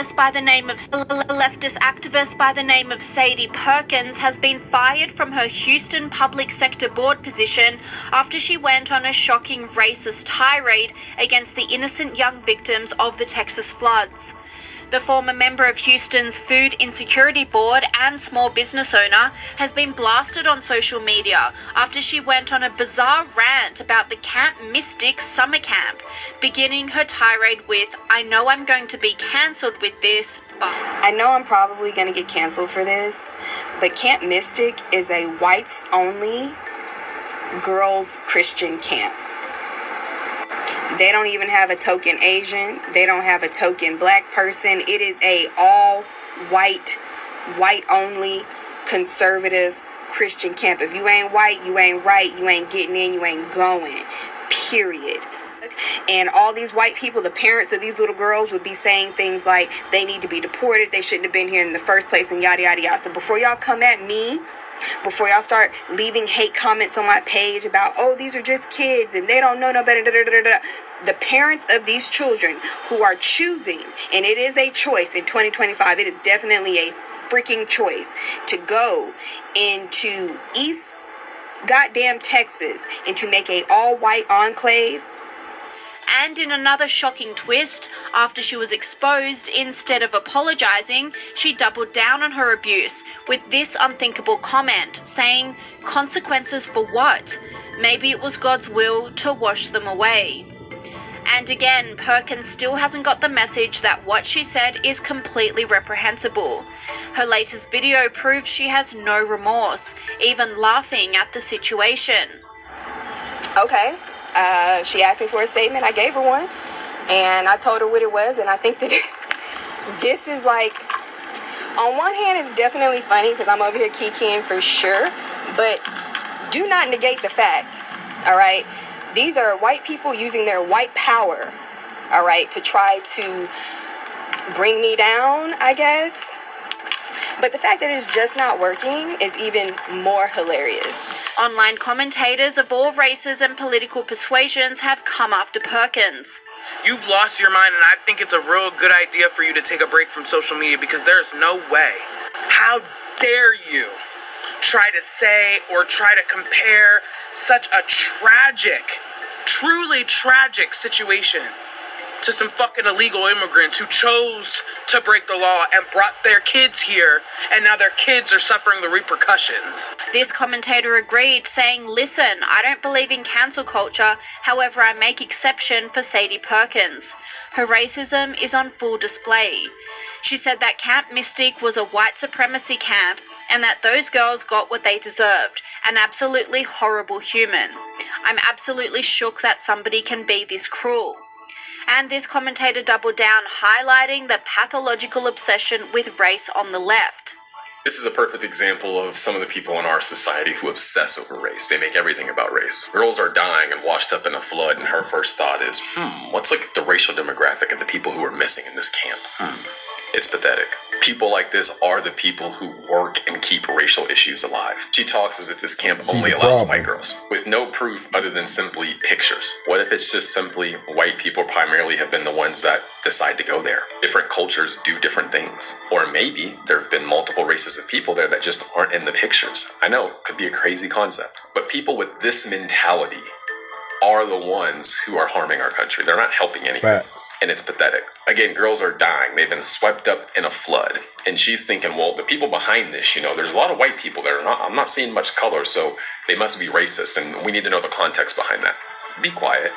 activist by the name of Sade Perkins has been fired from her Houston Public Sector Board position after she went on a shocking racist tirade against the innocent young victims of the Texas floods. The former member of Houston's Food Insecurity Board and small business owner has been blasted on social media after she went on a bizarre rant about the Camp Mystic summer camp, beginning her tirade with, "I know I'm going to be cancelled with this, but..." I know I'm probably going to get canceled for this, but Camp Mystic is a whites-only girls' Christian camp. They don't even have a token Asian. They don't have a token black person. It is a all white only conservative Christian camp. If you ain't white, you ain't right. You ain't getting in. You ain't going. Period. And all these white people, the parents of these little girls, would be saying things like they need to be deported. They shouldn't have been here in the first place, and yada yada yada. So before y'all come at me, before y'all start leaving hate comments on my page about, oh, these are just kids and they don't know no better, the parents of these children who are choosing, and it is a choice in 2025, it is definitely a freaking choice to go into East goddamn Texas and to make a all-white enclave. And in another shocking twist, after she was exposed, instead of apologising, she doubled down on her abuse with this unthinkable comment, saying, "Consequences for what? Maybe it was God's will to wash them away." And again, Perkins still hasn't got the message that what she said is completely reprehensible. Her latest video proves she has no remorse, even laughing at the situation. Okay. She asked me for a statement. I gave her one, and I told her what it was. And I think that this is like, on one hand, it's definitely funny because I'm over here kikiing for sure, but do not negate the fact, all right? These are white people using their white power, all right, to try to bring me down, I guess. But the fact that it's just not working is even more hilarious. Online commentators of all races and political persuasions have come after Perkins. You've lost your mind, and I think it's a real good idea for you to take a break from social media, because there's no way. How dare you try to say or try to compare such a tragic, truly tragic situation to some fucking illegal immigrants who chose to break the law and brought their kids here, and now their kids are suffering the repercussions. This commentator agreed, saying, "Listen, I don't believe in cancel culture, however I make exception for Sade Perkins. Her racism is on full display." She said that Camp Mystic was a white supremacy camp and that those girls got what they deserved, an absolutely horrible human. "I'm absolutely shook that somebody can be this cruel." And this commentator doubled down, highlighting the pathological obsession with race on the left. This is a perfect example of some of the people in our society who obsess over race. They make everything about race. Girls are dying and washed up in a flood, and her first thought is, what's like the racial demographic of the people who are missing in this camp? It's pathetic. People like this are the people who work and keep racial issues alive. She talks as if this camp only allows white girls, with no proof other than simply pictures. What if it's just simply white people primarily have been the ones that decide to go there? Different cultures do different things. Or maybe there have been multiple races of people there that just aren't in the pictures. I know, it could be a crazy concept. But people with this mentality are the ones who are harming our country. They're not helping anything. And it's pathetic. Again, girls are dying. They've been swept up in a flood. And she's thinking, well, the people behind this, there's a lot of white people there. I'm not seeing much color, so they must be racist, and we need to know the context behind that. Be quiet.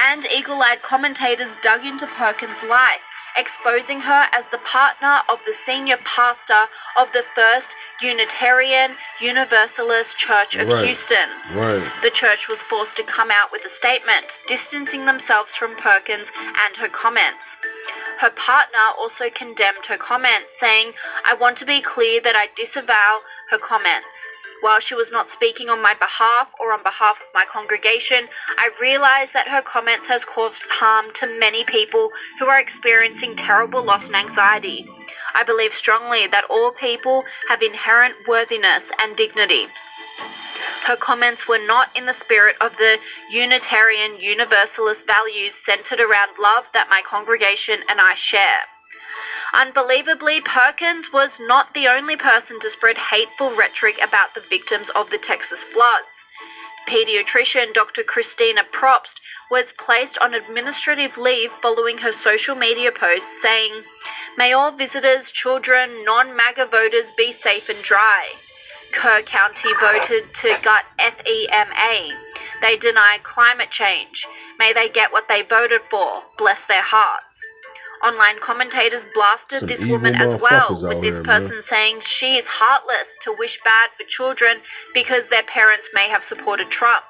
And eagle-eyed commentators dug into Perkins' life, exposing her as the partner of the senior pastor of the First Unitarian Universalist Church of Houston. The church was forced to come out with a statement, distancing themselves from Perkins and her comments. Her partner also condemned her comments, saying, "I want to be clear that I disavow her comments. While she was not speaking on my behalf or on behalf of my congregation, I realize that her comments has caused harm to many people who are experiencing terrible loss and anxiety. I believe strongly that all people have inherent worthiness and dignity." Her comments were not in the spirit of the Unitarian Universalist values centered around love that my congregation and I share. Unbelievably, Perkins was not the only person to spread hateful rhetoric about the victims of the Texas floods. Pediatrician Dr. Christina Probst was placed on administrative leave following her social media post saying, "May all visitors, children, non-MAGA voters be safe and dry. Kerr County voted to gut FEMA. They deny climate change. May they get what they voted for. Bless their hearts." Online commentators blasted Some this evil woman as well, motherfuckers with out this here, person man. saying she is heartless to wish bad for children because their parents may have supported Trump.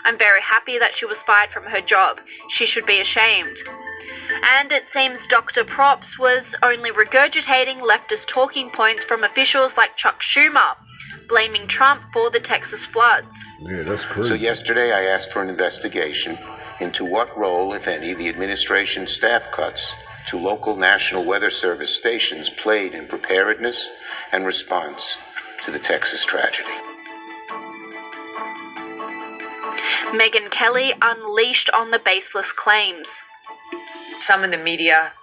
"I'm very happy that she was fired from her job. She should be ashamed." And it seems Dr. Props was only regurgitating leftist talking points from officials like Chuck Schumer, blaming Trump for the Texas floods. Yeah, that's crazy. So yesterday I asked for an investigation into what role, if any, the administration's staff cuts to local National Weather Service stations played in preparedness and response to the Texas tragedy. Megyn Kelly unleashed on the baseless claims. Some in the media,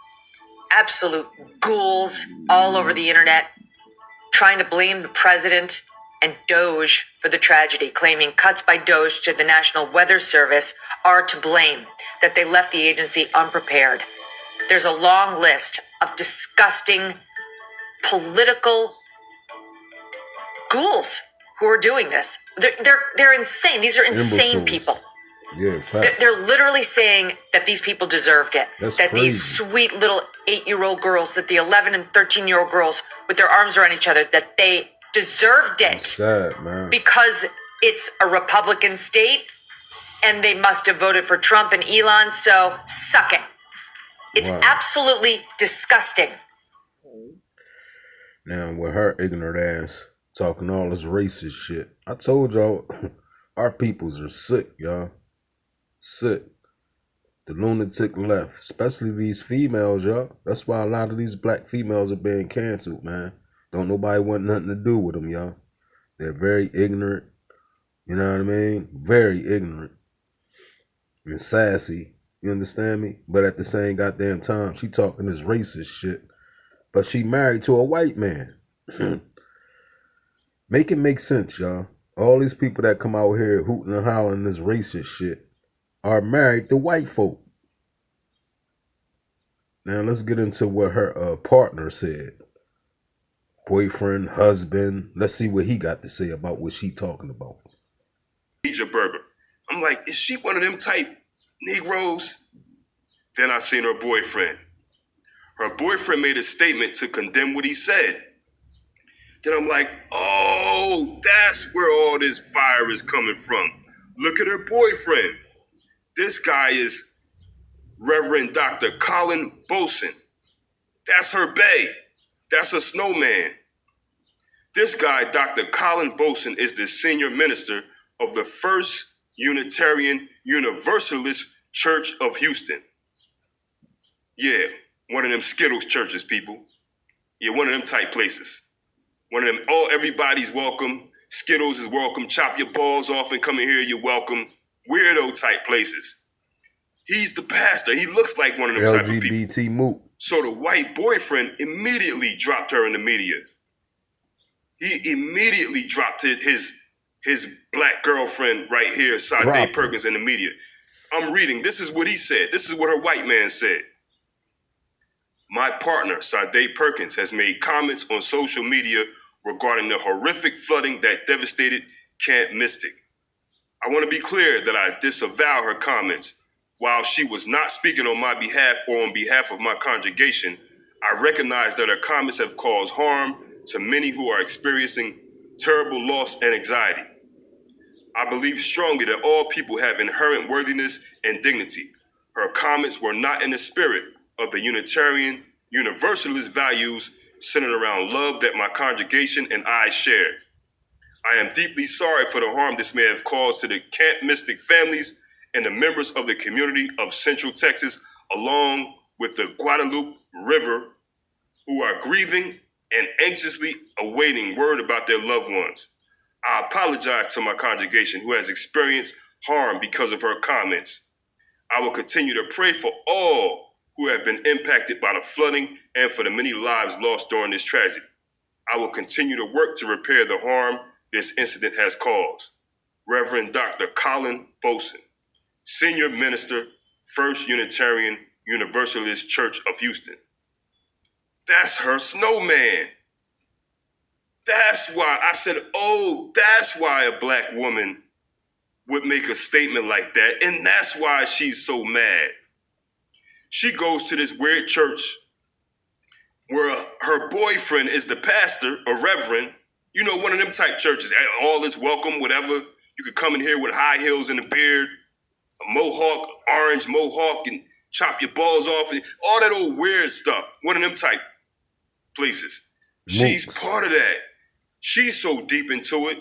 absolute ghouls all over the internet, trying to blame the president and Doge for the tragedy, claiming cuts by Doge to the National Weather Service are to blame, that they left the agency unprepared. There's a long list of disgusting political ghouls who are doing this. They're insane. These are insane Imbeciles. people. Yeah, facts. They're literally saying that these people deserved it. That's that crazy. these sweet little 8-year-old girls, that the 11 and 13-year-old girls with their arms around each other, that they deserved it. It's sad, man. Because it's a Republican state and they must have voted for Trump and Elon, so suck it. It's Wow. absolutely disgusting. Now, with her ignorant ass talking all this racist shit, I told y'all, our peoples are sick, y'all. Sick. The lunatic left, especially these females, y'all. That's why a lot of these black females are being canceled, man. Don't nobody want nothing to do with them, y'all. They're very ignorant. You know what I mean? Very ignorant. And sassy. You understand me? But at the same goddamn time, she talking this racist shit. But she married to a white man. Make it make sense, y'all. All these people that come out here hooting and hollering this racist shit are married to white folk. Now let's get into what her partner said. Boyfriend, husband. Let's see what he got to say about what she talking about. Your burger. I'm like, is she one of them type Negroes? Then I seen her boyfriend. Her boyfriend made a statement to condemn what he said. Then I'm like, oh, that's where all this fire is coming from. Look at her boyfriend. This guy is Reverend Dr. Colin Boson. That's her bae. That's a snowman. This guy, Dr. Colin Boson, is the senior minister of the First Unitarian Universalist Church of Houston. Yeah, one of them Skittles churches, people. Yeah, one of them type places. One of them, everybody's welcome. Skittles is welcome. Chop your balls off and come in here, you're welcome. Weirdo type places. He's the pastor. He looks like one of them type of people. LGBT moot. So the white boyfriend immediately dropped her in the media. He immediately dropped his black girlfriend right here, Sade Perkins, in the media. I'm reading. This is what he said. This is what her white man said. My partner, Sade Perkins, has made comments on social media regarding the horrific flooding that devastated Camp Mystic. I want to be clear that I disavow her comments. While she was not speaking on my behalf or on behalf of my congregation, I recognize that her comments have caused harm to many who are experiencing terrible loss and anxiety. I believe strongly that all people have inherent worthiness and dignity. Her comments were not in the spirit of the Unitarian Universalist values centered around love that my congregation and I share. I am deeply sorry for the harm this may have caused to the Camp Mystic families and the members of the community of Central Texas, along with the Guadalupe River, who are grieving and anxiously awaiting word about their loved ones. I apologize to my congregation who has experienced harm because of her comments. I will continue to pray for all who have been impacted by the flooding and for the many lives lost during this tragedy. I will continue to work to repair the harm this incident has caused. Reverend Dr. Colin Boson, Senior Minister, First Unitarian Universalist Church of Houston. That's her snowman. That's why I said, oh, that's why a black woman would make a statement like that. And that's why she's so mad. She goes to this weird church where her boyfriend is the pastor or reverend. You know, one of them type churches. All is welcome, whatever. You could come in here with high heels and a beard, a mohawk, orange mohawk, and chop your balls off, and all that old weird stuff. One of them type places. She's part of that. She's so deep into it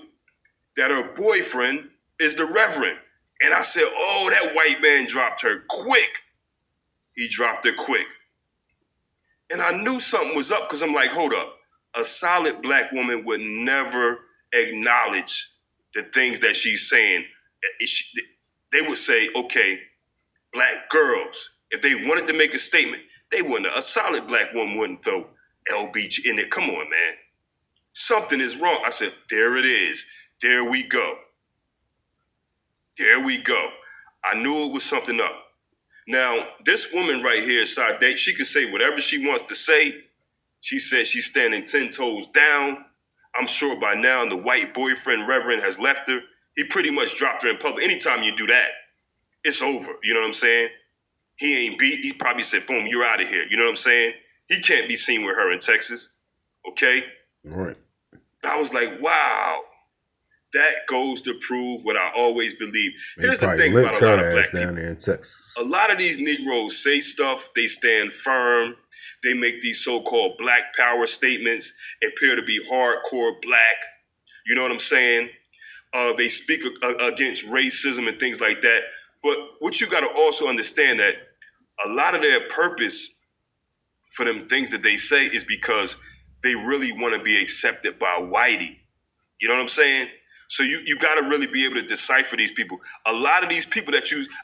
that her boyfriend is the reverend. And I said, oh, that white man dropped her quick. He dropped her quick. And I knew something was up because I'm like, hold up. A solid black woman would never acknowledge the things that she's saying. They would say, okay, black girls, if they wanted to make a statement, they wouldn't. A solid black woman wouldn't throw LBG in there. Come on, man. Something is wrong. I said, there it is. There we go. There we go. I knew it was something up. Now, this woman right here, Sade, she can say whatever she wants to say. She said she's standing 10 toes down. I'm sure by now the white boyfriend reverend has left her. He pretty much dropped her in public. Anytime you do that, it's over. You know what I'm saying? He ain't beat. He probably said, boom, you're out of here. You know what I'm saying? He can't be seen with her in Texas. Okay? All right. I was like, wow. That goes to prove what I always believed. Here's the thing about a lot of black people. There in Texas. A lot of these Negroes say stuff. They stand firm. They make these so-called black power statements, appear to be hardcore black. You know what I'm saying? They speak against racism and things like that. But what you got to also understand that a lot of their purpose for them things that they say is because they really want to be accepted by whitey. You know what I'm saying? So you got to really be able to decipher these people. A lot of these people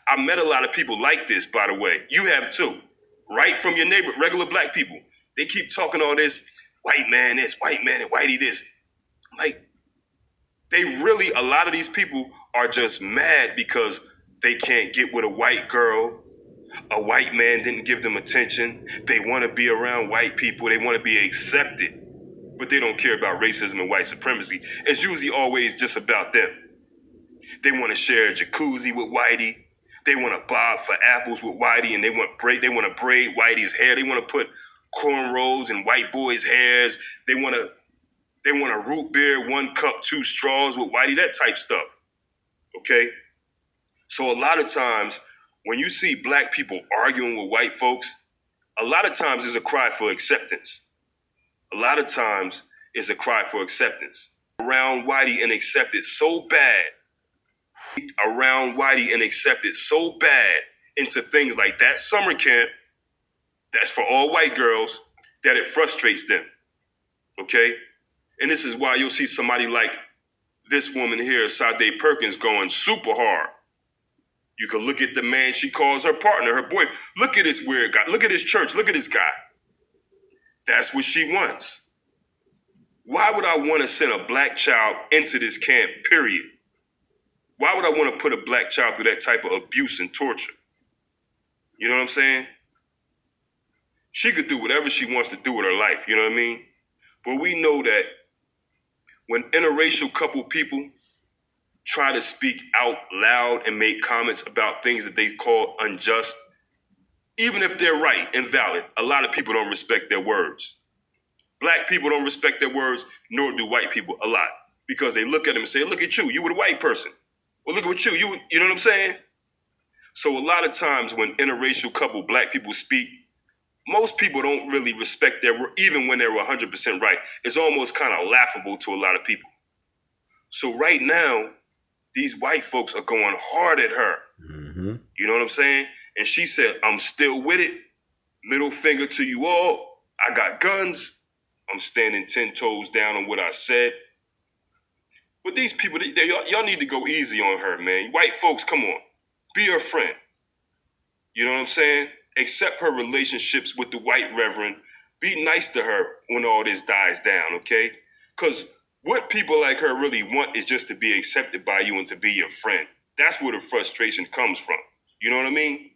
I met a lot of people like this, by the way. You have too. Right from your neighbor, regular black people. They keep talking all this, white man this, white man and whitey this. Like, a lot of these people are just mad because they can't get with a white girl. A white man didn't give them attention. They want to be around white people. They want to be accepted. But they don't care about racism and white supremacy. It's usually always just about them. They want to share a jacuzzi with whitey. They want to bob for apples with whitey, and they want to braid whitey's hair. They want to put cornrows in white boys' hairs. They want to root beer, 1 cup, 2 straws with whitey, that type stuff. Okay? So a lot of times when you see black people arguing with white folks, a lot of times it's a cry for acceptance. A lot of times it's a cry for acceptance. Around whitey and accepted so bad. Around whitey and accepted so bad into things like that summer camp that's for all white girls that it frustrates them. Okay? And this is why you'll see somebody like this woman here, Sade Perkins, going super hard. You can look at the man she calls her partner, her boy. Look at this weird guy. Look at this church. Look at this guy. That's what she wants. Why would I want to send a black child into this camp, period? Why would I want to put a black child through that type of abuse and torture? You know what I'm saying? She could do whatever she wants to do with her life, you know what I mean? But we know that when interracial couple people try to speak out loud and make comments about things that they call unjust, even if they're right and valid, a lot of people don't respect their words. Black people don't respect their words, nor do white people a lot, because they look at them and say, look at you were the white person. Well, look at what you know what I'm saying? So a lot of times when interracial couple black people speak, most people don't really respect their word, even when they're 100% right. It's almost kind of laughable to a lot of people. So right now, these white folks are going hard at her. Mm-hmm. You know what I'm saying? And she said, I'm still with it. Middle finger to you all. I got guns. I'm standing 10 toes down on what I said. But these people, y'all need to go easy on her, man. White folks, come on. Be her friend. You know what I'm saying? accept her relationships with the white reverend. Be nice to her when all this dies down, okay? Because what people like her really want is just to be accepted by you and to be your friend. That's where the frustration comes from. You know what I mean?